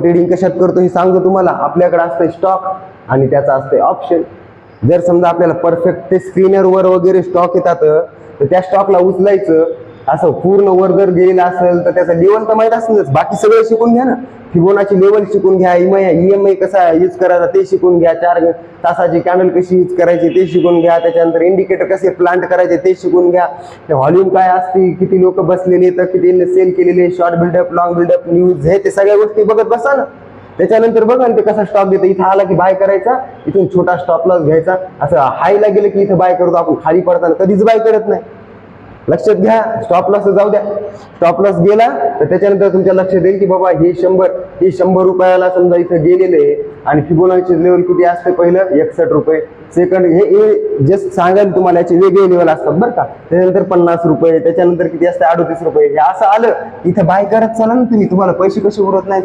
Trading कशात करतो हे सांगतो तुम्हाला. आपल्याकडे असतं स्टॉक आणि त्याचा असतं ऑप्शन. जर समजा आपल्याला परफेक्ट ते स्क्रीनर वगैरे स्टॉक येतात तर त्या स्टॉकला उचलायचं, असं पूर्ण वर जर गेलेला असेल तर त्याचा लेवल तर माहित असेलच. बाकी सगळं शिकून घ्या ना. फिबोनाची लेवल शिकून घ्या, ईएमआय कसा यूज करायचा ते शिकून घ्या, 4 तासाची कॅन्डल कशी यूज करायची ते शिकून घ्या, त्याच्यानंतर इंडिकेटर कसे प्लांट करायचे ते शिकून घ्या, व्हॉल्यूम काय असते, किती लोक बसलेले तर किती सेल केलेले, short buildup, long buildup, news, हे ते सगळ्या गोष्टी बघत बसा ना. त्याच्यानंतर बघा ना ते कसा स्टॉक देतं. इथं आला की बाय करायचा, इथून छोटा स्टॉप लॉस घ्यायचा, असं हायला गेलं की इथं बाय करतो आपण, खाली पडताना कधीच बाय करत नाही. लक्षात घ्या. स्टॉप लॉस जाऊ द्या, स्टॉप लॉस गेला तर त्याच्यानंतर तुमच्या लक्षात येईल की बाबा हे 100 रुपयाला समजा इथं गेलेले आहे आणि फिबोनाची लेवल किती असते, पहिलं 61 रुपये, सेकंड हे जस्ट सांगाल तुम्हाला, याचे वेगळे लेवल असतात बरं का. त्याच्यानंतर 50 रुपये, त्याच्यानंतर किती असते 38 रुपये. हे असं आलं इथं बाय करत चला ना तुम्ही, तुम्हाला पैसे कसे उरत नाही.